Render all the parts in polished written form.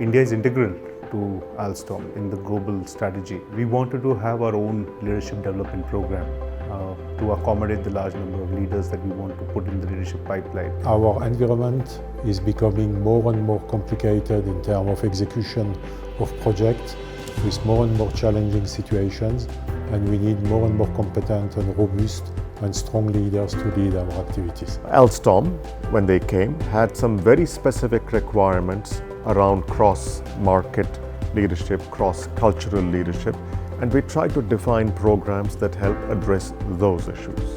India is integral to Alstom in the global strategy. We wanted to have our own leadership development program to accommodate the large number of leaders that we want to put in the leadership pipeline. Our environment is becoming more and more complicated in terms of execution of projects with more and more challenging situations, and we need more and more competent and robust and strong leaders to lead our activities. Alstom, when they came, had some very specific requirements around cross-market leadership, cross-cultural leadership, and we tried to define programs that help address those issues.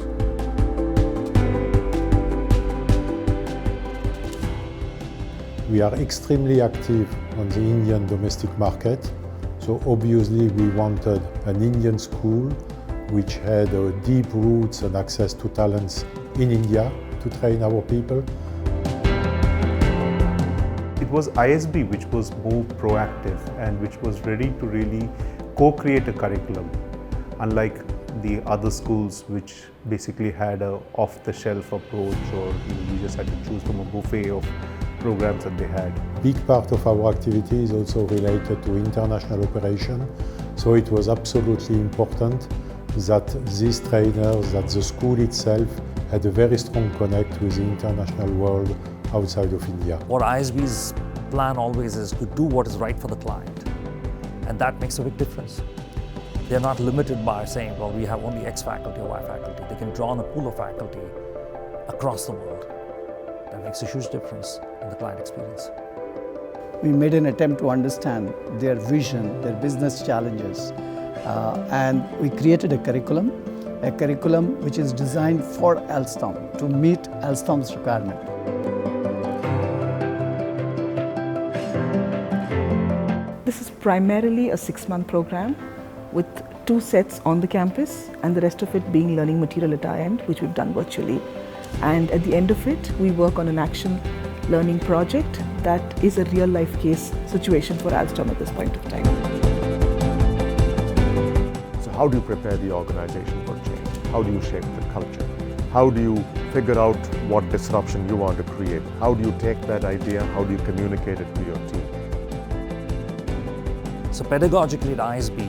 We are extremely active on the Indian domestic market, so obviously we wanted an Indian school which had deep roots and access to talents in India to train our people. It was ISB which was more proactive and which was ready to really co-create a curriculum, unlike the other schools which basically had a off-the-shelf approach, or you just had to choose from a buffet of programs that they had. Big part of our activity is also related to international operation, so it was absolutely important that these trainers, that the school itself had a very strong connect with the international world outside of India. What ISB's plan always is to do what is right for the client, and that makes a big difference. They're not limited by saying, well, we have only X faculty or Y faculty. They can draw on a pool of faculty across the world. That makes a huge difference in the client experience. We made an attempt to understand their vision, their business challenges, and we created a curriculum which is designed for Alstom to meet Alstom's requirement. This is primarily a 6-month program with 2 sets on the campus and the rest of it being learning material at our end, which we've done virtually. And at the end of it, we work on an action learning project that is a real life case situation for Alstom at this point of time. So how do you prepare the organization for change? How do you shape the culture? How do you figure out what disruption you want to create? How do you take that idea? How do you communicate it to your team? So pedagogically at ISB,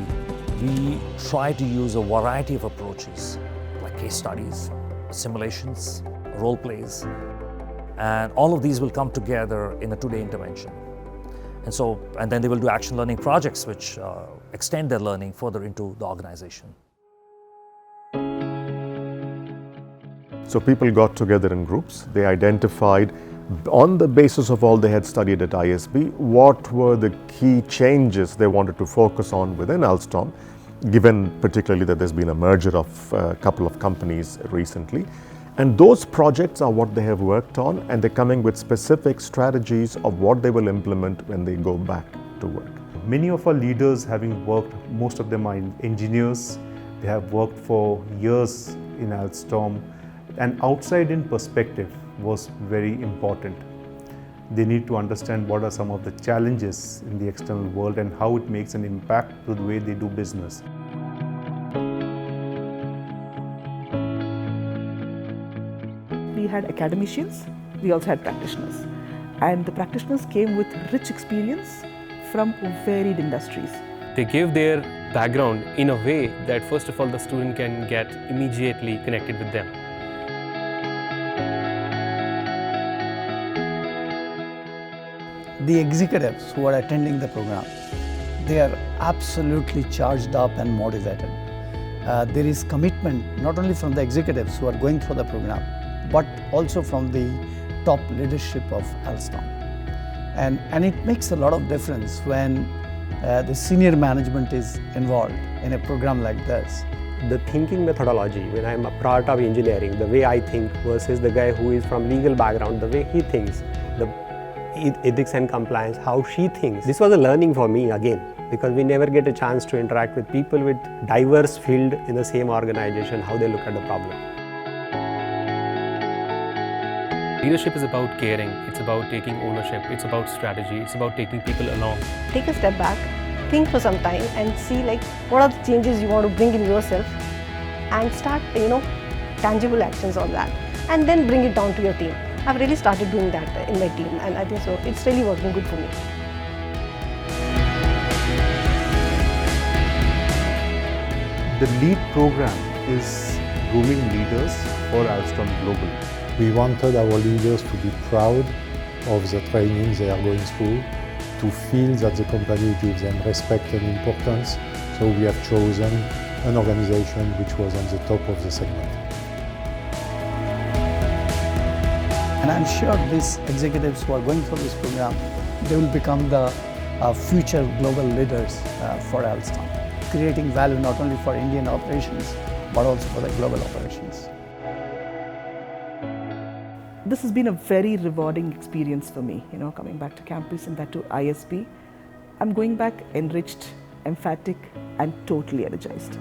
we try to use a variety of approaches like case studies, simulations, role plays, and all of these will come together in a 2-day intervention. And then they will do action learning projects which extend their learning further into the organization. So people got together in groups. They identified, on the basis of all they had studied at ISB, what were the key changes they wanted to focus on within Alstom, given particularly that there's been a merger of a couple of companies recently. And those projects are what they have worked on, and they're coming with specific strategies of what they will implement when they go back to work. Many of our leaders, having worked, most of them are engineers, they have worked for years in Alstom, and outside-in perspective was very important. They need to understand what are some of the challenges in the external world and how it makes an impact to the way they do business. We had academicians, we also had practitioners. And the practitioners came with rich experience from varied industries. They give their background in a way that first of all the student can get immediately connected with them. The executives who are attending the program, they are absolutely charged up and motivated. There is commitment not only from the executives who are going through the program, but also from the top leadership of Alstom. And it makes a lot of difference when the senior management is involved in a program like this. The thinking methodology, when I'm a part of engineering, the way I think versus the guy who is from legal background, the way he thinks, the ethics and compliance, how she thinks. This was a learning for me again, because we never get a chance to interact with people with diverse field in the same organization, how they look at the problem. Leadership is about caring, it's about taking ownership, it's about strategy, it's about taking people along. Take a step back, think for some time and see what are the changes you want to bring in yourself and start tangible actions on that, and then bring it down to your team. I've really started doing that in my team, and I think so it's really working good for me. The lead program is grooming leaders for Alstom Global. We wanted our leaders to be proud of the training they are going through, to feel that the company gives them respect and importance. So we have chosen an organization which was on the top of the segment. And I'm sure these executives who are going through this program, they will become the future global leaders for Alstom, creating value not only for Indian operations, but also for the global operations. This has been a very rewarding experience for me, coming back to campus and that to ISB. I'm going back enriched, emphatic, and totally energized.